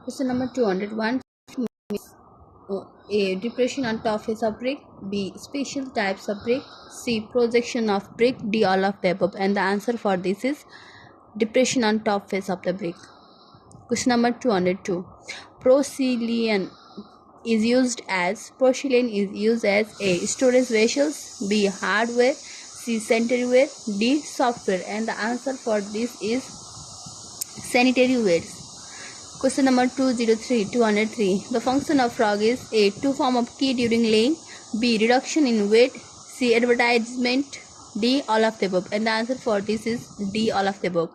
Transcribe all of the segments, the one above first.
Question number 201. A. Depression on top face of brick. B. Special types of brick. C. Projection of brick. D. All of the above. And the answer for this is depression on top face of the brick. Question number 202. Porcelain is used as A. Storage vessels. B. Hardware. C. Sanitary D. Software. And the answer for this is sanitary ware. Question number 203. The function of frog is A. To form of key during laying. B. Reduction in weight. C. Advertisement. D. All of the above. And the answer for this is D. All of the above.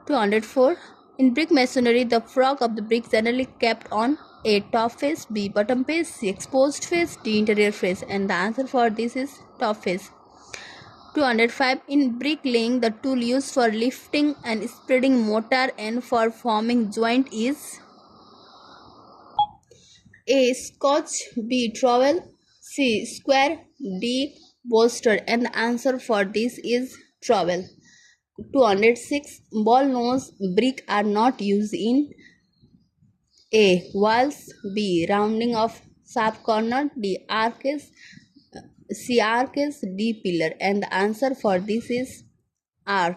204. In brick masonry, the frog of the brick generally kept on A. Top face. B. Bottom face. C. Exposed face. D. Interior face. And the answer for this is top face. 205. In bricklaying, the tool used for lifting and spreading mortar and for forming joint is A. Scotch. B. Trowel. C. Square. D. Bolster. And the answer for this is trowel. 206. Ball nose brick are not used in A. Walls. B. Rounding of sharp corner. D. Arches. C. Arches. D. Pillar. And the answer for this is arc.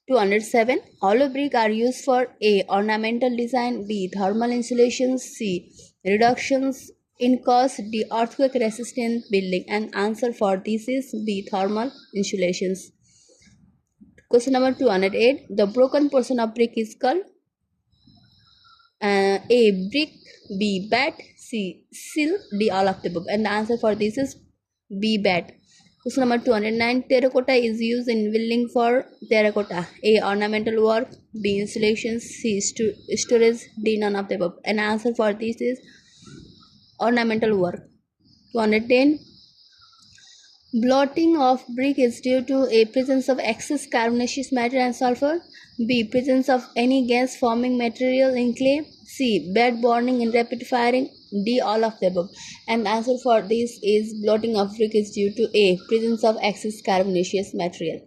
207. Hollow brick are used for A. Ornamental design. B. Thermal insulation. C. Reductions in cost. D. Earthquake resistant building. And answer for this is B. Thermal insulations. Question number 208. The broken portion of brick is called A. Brick. B. Bat. C. Sill. D. All of the above. And the answer for this is B. Bat. Question number 209. Terracotta is used in building for terracotta. A. Ornamental work. B. Insulation. C. Storage. D. None of the above. And answer for this is ornamental work. 210. Blotting of brick is due to A. Presence of excess carbonaceous matter and sulfur. B. Presence of any gas forming material in clay. C. Bad burning and rapid firing. D. All of the above. And the answer for this is blotting of brick is due to A. Presence of excess carbonaceous material.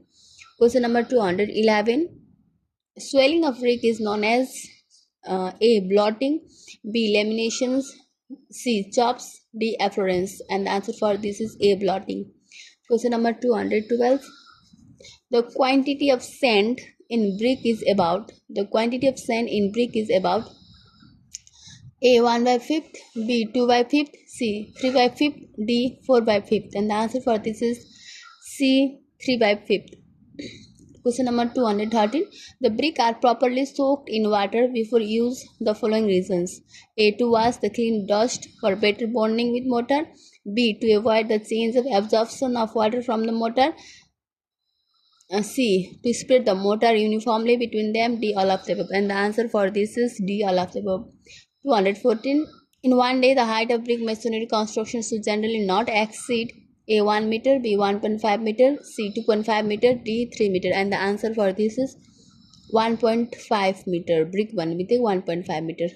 Question number 211. Swelling of brick is known as A. Blotting. B. Laminations. C. Chops. D. Efflorescence. And the answer for this is A. Blotting. Question number 212. The quantity of sand in brick is about. The quantity of sand in brick is about A. 1/5, B. 2/5, C. 3/5, D. 4/5. And the answer for this is C. 3/5. Question number 213. The brick are properly soaked in water before use the following reasons. A. To wash the clean dust for better bonding with mortar. B. To avoid the change of absorption of water from the mortar. C. To spread the mortar uniformly between them. D. All of the above. And the answer for this is D. All of the above. 214. In one day, the height of brick masonry construction should generally not exceed A. 1 meter, B. 1.5 meter, C. 2.5 meter, D. 3 meter. And the answer for this is 1.5 meter. Brick 1 with a 1.5 meter.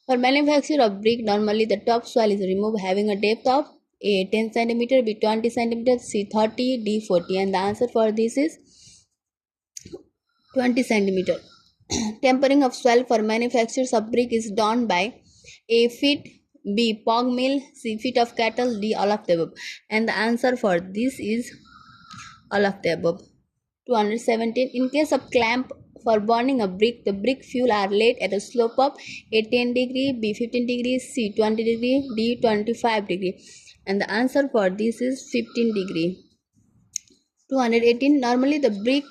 For manufacture of brick, normally the top soil is removed having a depth of A. 10 cm, B. 20 cm, C. 30, D. 40. And the answer for this is 20 cm. Tempering of soil for manufactures of brick is done by A. Feet, B. Pog mill, C. Feet of cattle, D. All of the above. And the answer for this is all of the above. 217. In case of clamp for burning a brick, the brick fuel are laid at a slope of A. 10 degree, B. 15 degree, C. 20 degree, D. 25 degree. And the answer for this is 15 degree. 218. Normally the brick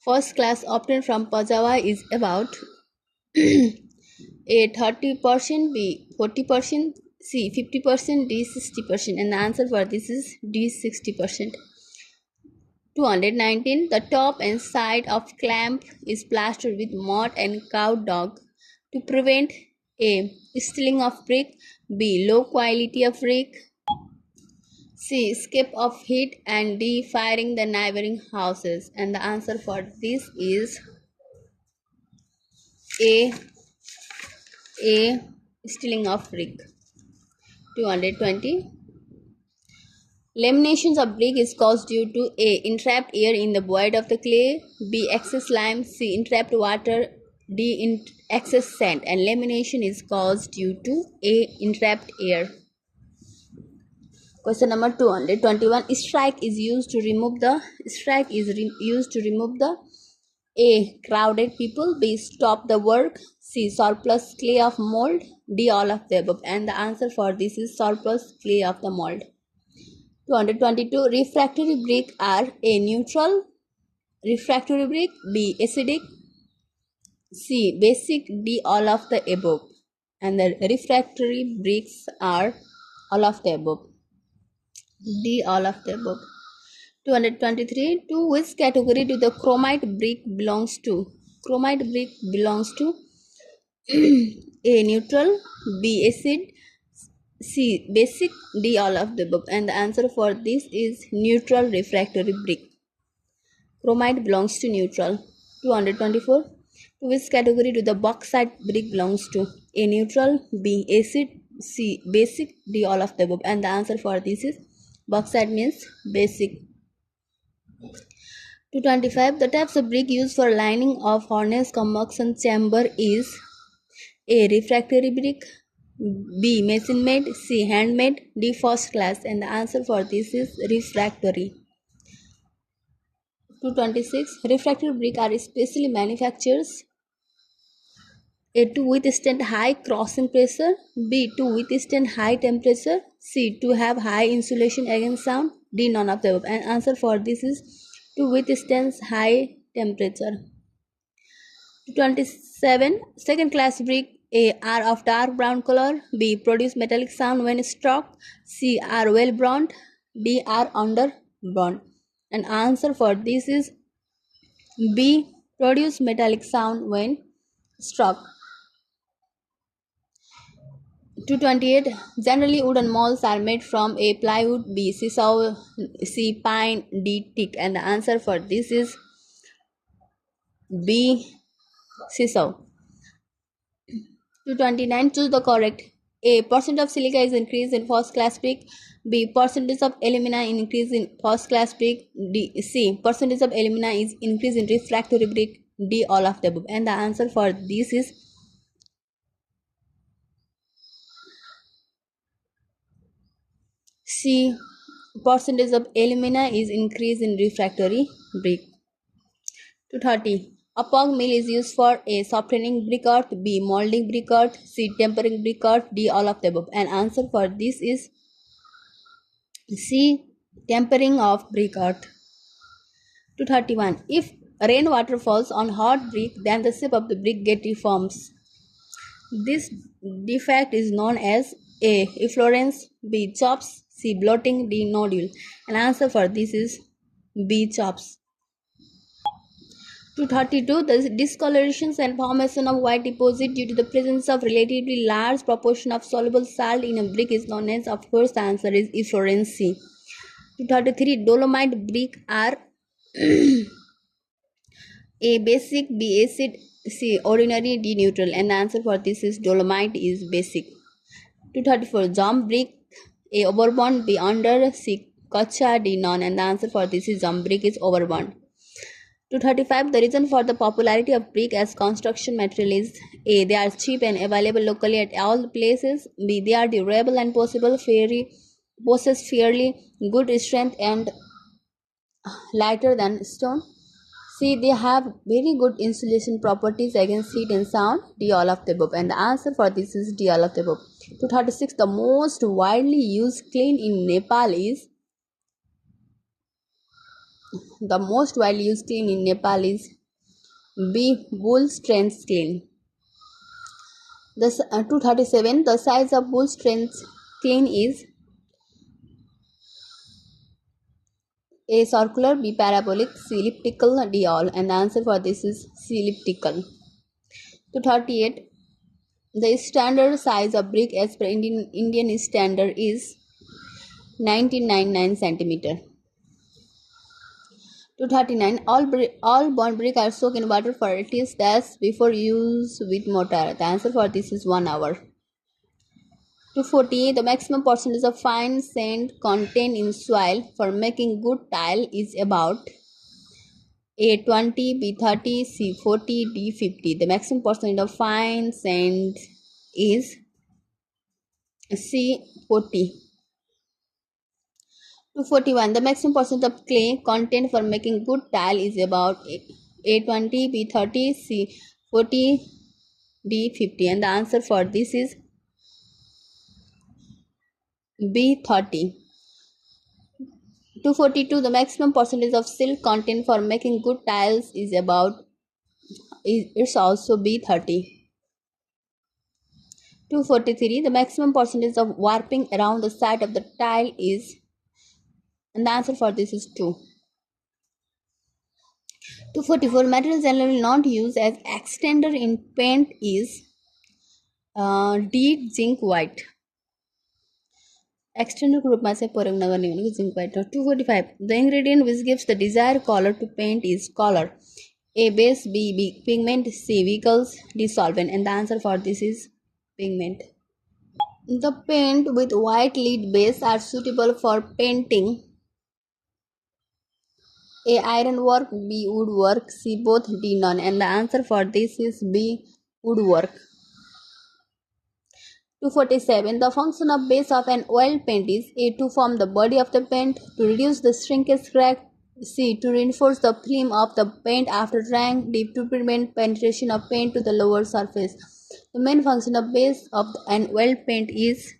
first class obtained from Pajawa is about A. 30%, B. 40%, C. 50%, D. 60%. And the answer for this is D. 60%. 219. The top and side of clamp is plastered with mud and cow dung to prevent A. Stealing of brick, B. Low quality of brick, C. Escape of heat, and D. Firing the neighboring houses. And the answer for this is A. Stealing of brick. 220. Laminations of brick is caused due to A. Entrapped air in the void of the clay, B. Excess lime, C. Entrapped water, D. Excess sand, and lamination is caused due to A. entrapped air. Question number 221. Strike is used to remove the A. crowded people, B. stop the work, C. surplus clay of mold, D. all of the above. And the answer for this is surplus clay of the mold. 222. Refractory brick are A. neutral refractory brick, B. acidic, C. basic, D. all of the above. And the refractory bricks are all of the above. D. all of the above. 223. To which category do the chromite brick belongs to? Chromite brick belongs to A. neutral, B. acid, C. basic, D. all of the above. And the answer for this is neutral refractory brick. Chromite belongs to neutral. 224. To which category do the bauxite brick belongs to? A. neutral, B. acid, C. basic, D. all of the above. And the answer for this is bauxite means basic. 225. The types of brick used for lining of furnace combustion chamber is A. refractory brick, B. machine made, C. handmade, D. first class. And the answer for this is refractory. 226. Refractory brick are specially manufactured A. to withstand high crossing pressure, B. to withstand high temperature, C. to have high insulation against sound, D. none of the above. And answer for this is to withstand high temperature. 227. Second class brick A. are of dark brown color, B. produce metallic sound when struck, C. are well browned, D. are under browned. And answer for this is B. produce metallic sound when struck. 228. Generally wooden molds are made from A. plywood, B. sisal, C. pine, D. teak. And the answer for this is B. sisal. 229. Choose the correct. A. percent of silica is increased in first class brick, B. percentage of alumina increase in first class brick, D. C. percentage of alumina is increase in refractory brick, D. all of the above. And the answer for this is C. percentage of alumina is increased in refractory brick. 230. A pug mill is used for A. softening brick earth, B. molding brick earth, C. tempering brick earth, D. all of the above. And answer for this is C. tempering of brick earth. 231. If rainwater falls on hot brick, then the shape of the brick gets deforms. This defect is known as A. efflorescence, B. chops, C. bloating, D. nodule. And answer for this is B. chops. 232. The discoloration and formation of white deposit due to the presence of relatively large proportion of soluble salt in a brick is known as, of course, the answer is efflorescence. 233. Dolomite brick are A. basic, B. acid, C. ordinary, D. neutral. And the answer for this is dolomite is basic. 234. Jump brick A. overburnt, B. under, C. kacha, D. none. And the answer for this is jump brick is overburnt. 235. The reason for the popularity of brick as construction material is A. they are cheap and available locally at all places, B. they are durable and possess fairly good strength and lighter than stone, C. they have very good insulation properties against heat and sound, D. all of the above. And the answer for this is D. all of the above. 236. The most widely used clay in Nepal is B. bull strength clay. 237. The size of bull strength clay is A. circular, B. parabolic, C. elliptical, D. all. And the answer for this is C. elliptical. 238. The standard size of brick as per Indian standard is 1999 centimeter. 239. All bond brick are soaked in water for at least dash before use with mortar. The answer for this is 1 hour. 240. The maximum percentage of fine sand contained in soil for making good tile is about A 20, B 30, C 40, D 50. The maximum percentage of fine sand is C 40. 241. The maximum percent of clay content for making good tile is about A 20, B 30, C 40, D 50. And the answer for this is B 30. 242. The maximum percentage of silk content for making good tiles is about, it's also B 30. 243. The maximum percentage of warping around the side of the tile is, and the answer for this is 2. 244. Material generally not used as extender in paint is D zinc white. Extender group માં છે પરમ નગરની zinc white. 245. The ingredient which gives the desired color to paint is color. A base, B pigment, C vehicles, D solvent. And the answer for this is pigment. The paint with white lead base are suitable for painting A ironwork, B woodwork, C both, D none. And the answer for this is B woodwork. 247. The function of base of an oil paint is A to form the body of the paint, to reduce the shrinkage crack, C to reinforce the film of the paint after drying, D to prevent penetration of paint to the lower surface. The main function of base of an oil paint is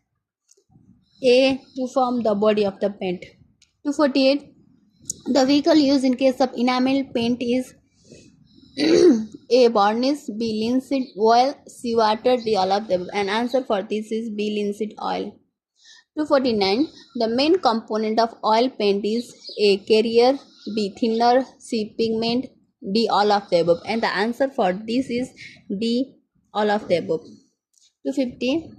A to form the body of the paint. 248. The vehicle used in case of enamel paint is A varnish, B linseed oil, C water, D all of them. And answer for this is B linseed oil. 249. The main component of oil paint is A carrier, B thinner, C pigment, D all of the above. And the answer for this is D all of the above. 250.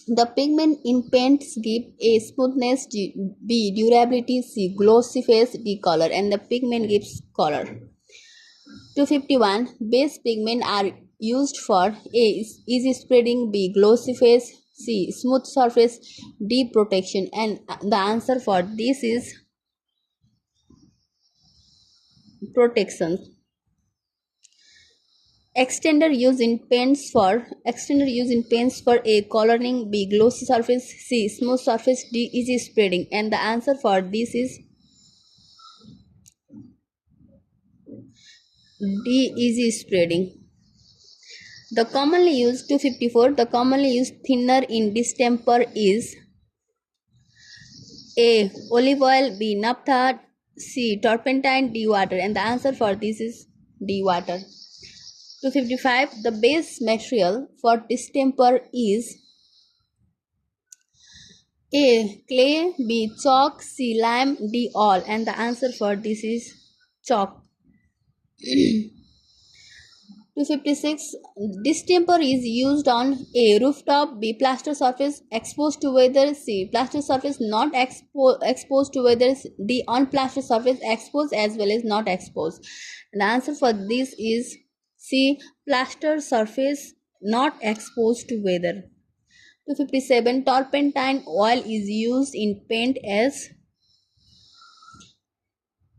The pigment in paints give A smoothness, B durability, C glossy face, D color. And the pigment gives color. 251. Base pigment are used for A easy spreading, B glossy face, C smooth surface, D protection. And the answer for this is protection. Extender used in paints for A coloring, B glossy surface, C smooth surface, D easy spreading. And the answer for this is D easy spreading. The commonly used 254. The commonly used thinner in distemper is A olive oil, B naphtha, C turpentine, D water. And the answer for this is D water. 255. The base material for distemper is A clay, B chalk, C lime, D all. And the answer for this is chalk. 256. Distemper is used on A rooftop, B plaster surface exposed to weather, C plaster surface not exposed to weather, D on plaster surface exposed as well as not exposed. And the answer for this is C plaster surface not exposed to weather. 257. Turpentine oil is used in paint as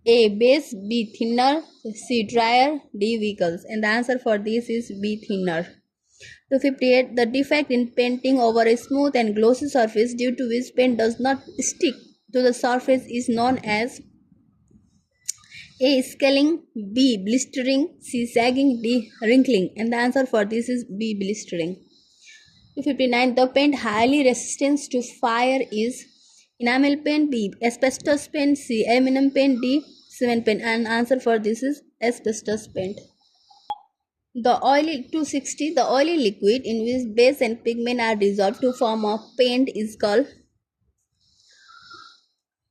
A base, B thinner, C dryer, D vehicles. And the answer for this is B thinner. 258. The defect in painting over a smooth and glossy surface due to which paint does not stick to the surface is known as A scaling, B blistering, C sagging, D wrinkling. And the answer for this is B blistering. 259. The paint highly resistant to fire is enamel paint, B asbestos paint, C aluminum paint, D cement paint. And answer for this is asbestos paint. The oily 260. The oily liquid in which base and pigment are dissolved to form a paint is called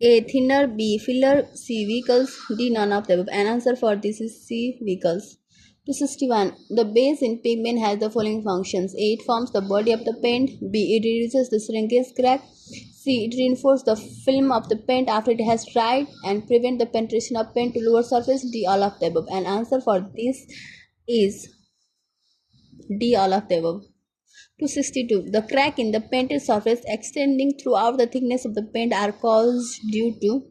A thinner, B filler, C vehicles, D none of the above. And answer for this is C vehicles. 261. The base in pigment has the following functions. A it forms the body of the paint, B it reduces the shrinkage crack, C it reinforces the film of the paint after it has dried and prevent the penetration of paint to lower surface, D all of the above. And answer for this is D all of the above. 262. The crack in the painted surface extending throughout the thickness of the paint are caused due to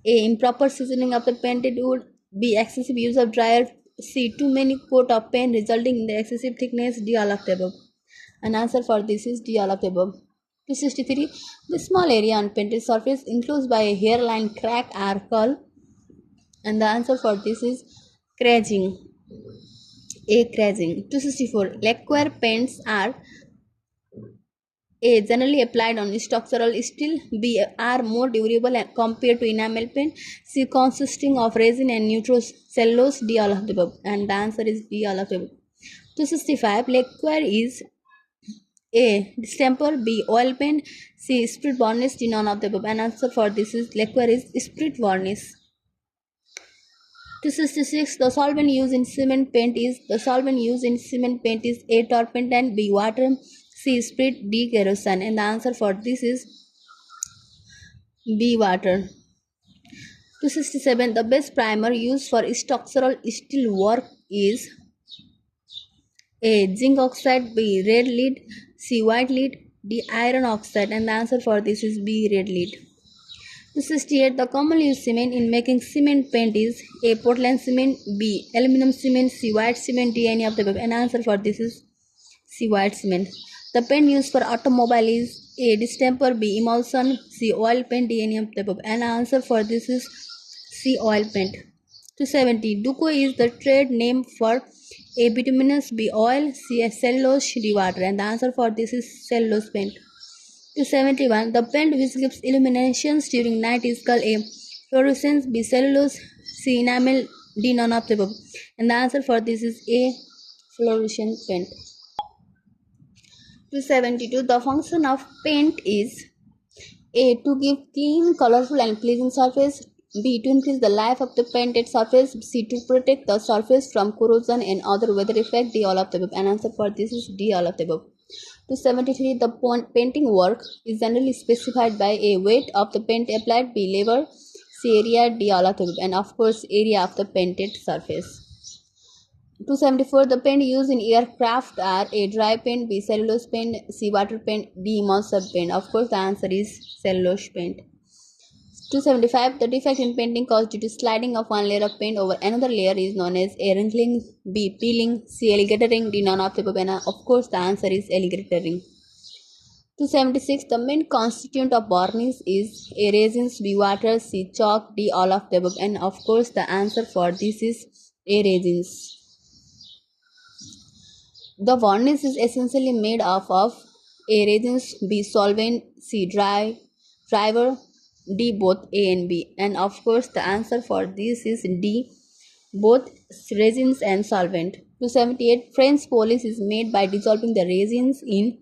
A improper seasoning of the painted wood, B. Excessive use of dryer. C. Too many coat of paint resulting in the excessive thickness. D. All of the above. An answer for this is D. All of the above. 263. The small area on painted surface enclosed by a hairline, crack, or curl. And the answer for this is cragging. A. Cragging. 264. Lacquer paints are A. Generally applied on structural steel. B. Are more durable compared to enamel paint. C. Consisting of resin and nitrocellulose. D. All of the above. And the answer is D. All of the above. 265. Lacquer is A. Distemper. B. Oil paint. C. Spirit varnish. D. None of the above. And answer for this is lacquer is spirit varnish. 266. The solvent used in cement paint is A. Turpentine. B. Water. C. Spirit. D. Kerosene. And the answer for this is B. Water. 267. The best primer used for structural steel work is A. Zinc oxide. B. Red lead. C. White lead. D. Iron oxide. And the answer for this is B. Red lead. 268. The commonly used cement in making cement paint is A. Portland cement. B. Aluminum cement. C. White cement. D. Any of the above. And answer for this is C. White cement. The paint used for automobile is A. Distemper. B. Emulsion. C. Oil paint. D. Any of the above. And answer for this is C. Oil paint. 270. Duco is the trade name for A. Bituminous. B. Oil. C. Cellulose. D. Water. And the answer for this is cellulose paint. 271. The paint which gives illuminations during night is called A. Fluorescence. B. Cellulose. C. Enamel. D. None of the above. And the answer for this is A. Fluorescent paint. 272. The function of paint is A. To give clean, colorful and pleasing surface. B. To increase the life of the painted surface. C. To protect the surface from corrosion and other weather effect. D. All of the above. And answer for this is D. All of the above. 273. The painting work is generally specified by A. Weight of the paint applied. B. Labor. C. Area. D. All of the above. And of course area of the painted surface. 274. The paint used in aircraft are A. Dry paint. B. Cellulose paint. C. Water paint. D. Emulsion paint. Of course the answer is cellulose paint. 275. The defect in painting caused due to sliding of one layer of paint over another layer is known as A. Wrinkling. B. Peeling. C. Alligatoring. D. None of the above. And of course the answer is alligatoring. 276. The main constituent of varnish is A. Resins. B. Water. C. Chalk. D. All of the above. And of course the answer for this is A. Resins. The varnish is essentially made up of A. Resins. B. Solvent. C. Driver. D. Both A and B. And of course the answer for this is D. Both resins and solvent. 278. French polish is made by dissolving the resins in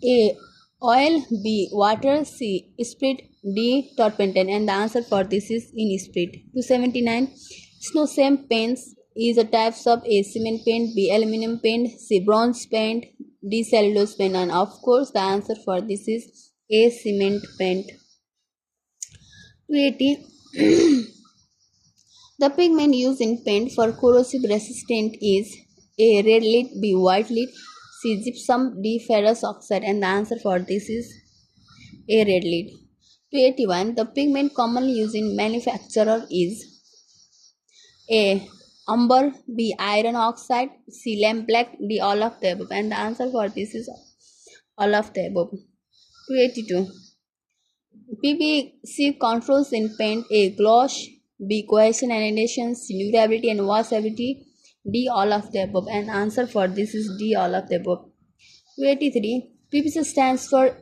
A. Oil. B. Water. C. Spirit. D. Turpentine. And the answer for this is in spirit. 279. Snow sand paints is a types of A. Cement paint. B. Aluminum paint. C. Bronze paint. D. Cellulose paint. And of course the answer for this is A. Cement paint. 280. The pigment used in paint for corrosive resistant is A. Red lead. B. White lead. C. Gypsum. D. Ferrous oxide. And the answer for this is A. Red lead. 281. The pigment commonly used in manufacture is A. Umber. B. Iron oxide. C. Lampblack. D. All of the above. And the answer for this is all of the above. 282. PVC controls in paint A. Gloss. B. Cohesion and adhesion. C. Durability and washability. D. All of the above. And answer for this is D. All of the above. 283. PVC stands for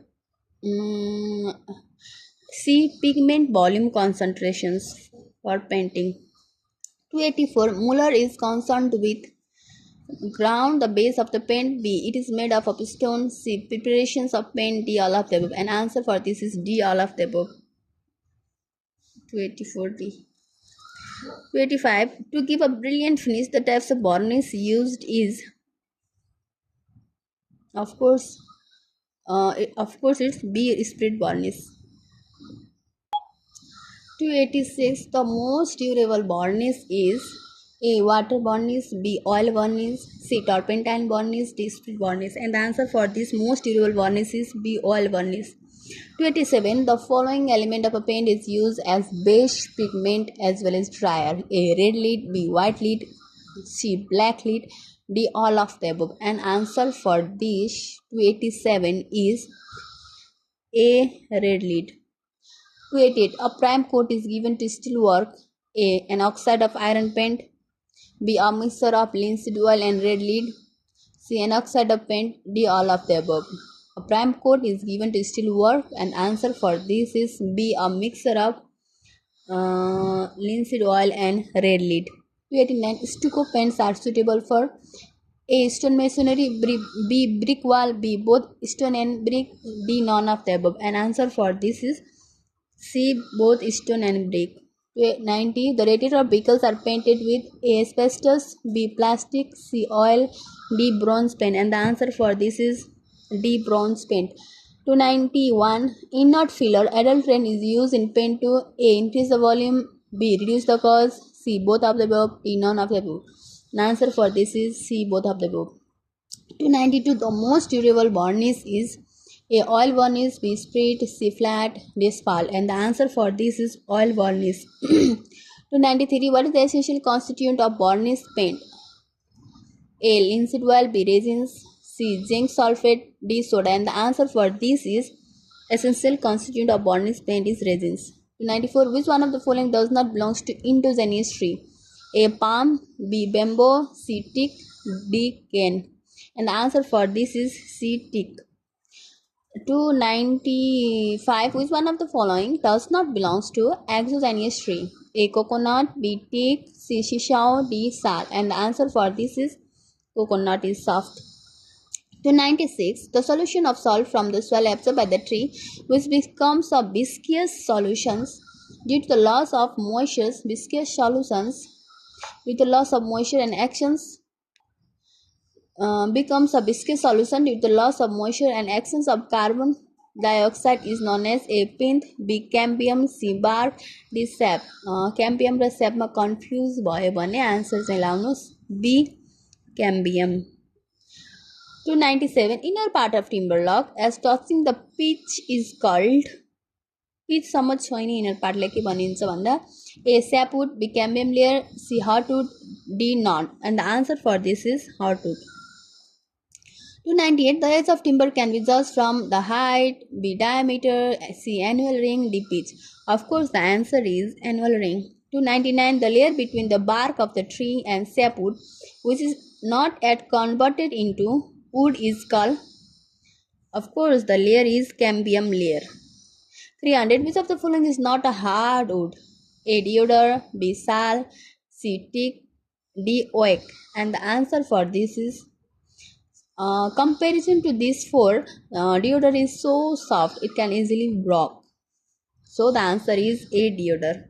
C. Pigment volume concentrations for painting. 284. Muller is concerned with ground, the base of the paint. B. It is made up of stone. C. Preparations of paint. D. All of the above. And answer for this is D. All of the above. 284. D. 285. To give a brilliant finish, the types of varnish used is of course it's B. Spirit varnish. 286. The most durable varnish is A. Water varnish. B. Oil varnish. C. Turpentine varnish. D. Spirit varnish. And the answer for this most durable varnish is B. Oil varnish. 287. The following element of a paint is used as base pigment as well as dryer. A. Red lead. B. White lead. C. Black lead. D. All of the above. And answer for this 287 is A. Red lead. 288. A prime coat is given to steel work. A. An oxide of iron paint. B. A mixture of linseed oil and red lead. C. An oxide of paint. D. All of the above. A prime coat is given to steel work, and answer for this is B. A mixture of linseed oil and red lead. 289. Stucco paints are suitable for A. Stone masonry. B. Brick wall. B. Both stone and brick. D. None of the above. And answer for this is C. Both stone and brick. 90. The radiator of vehicles are painted with A. Asbestos. B. Plastic. C. Oil. D. Bronze paint. And the answer for this is D. Bronze paint. 291. Inert filler. Adult rain is used in paint to A. Increase the volume. B. Reduce the cost. C. Both of the above. D. None of the above. The answer for this is C. Both of the above. 292. The most durable varnish is A. Oil varnish. B. Spirit. C. Flat. D. Spal. And the answer for this is oil varnish. 293. What is the essential constituent of varnish paint? A. Linseed oil. B. Resins. C. Zinc sulfate. D. Soda. And the answer for this is essential constituent of varnish paint is resins. 294. Which one of the following does not belong to indigenous tree? A. Palm. B. Bamboo. C. Teak. D. Cane. And the answer for this is C. Teak. 295. Which one of the following does not belong to exogenous tree? A. Coconut. B. Teak. C. Shisha. D. Sal. And the answer for this is coconut is soft. 296. The solution of salt from the soil absorbed by the tree, which becomes a viscous solutions due to the loss of moisture. Viscous solutions due to the loss of moisture and actions becomes a viscous solution due to the loss of moisture and actions of carbon dioxide is known as A. Pith. B. Cambium. C. Bark. D. Sap. Cambium raw sap मा confuse भयो भने answer चाहिँ लाउनुस् B. Cambium. 297. Inner part of timber log as touching the pitch is called. Pitch सम्म छैन inner part ले के भनिन्छ भन्दा A. Sapwood. B. Cambium layer. C. Heartwood. D. None. And the answer for this is heartwood. 298. The edge of timber can be judged from the height. B. Diameter. C. Annual ring. D. Pitch. Of course, the answer is annual ring. 299. The layer between the bark of the tree and sapwood, which is not yet converted into wood, is called. Of course, the layer is cambium layer. 300. Which of the following is not a hardwood? A. Deodar. B. Sal. C. Teak. D. Oak. And the answer for this is comparison to these four, deodar is so soft it can easily break. So the answer is A. Deodar.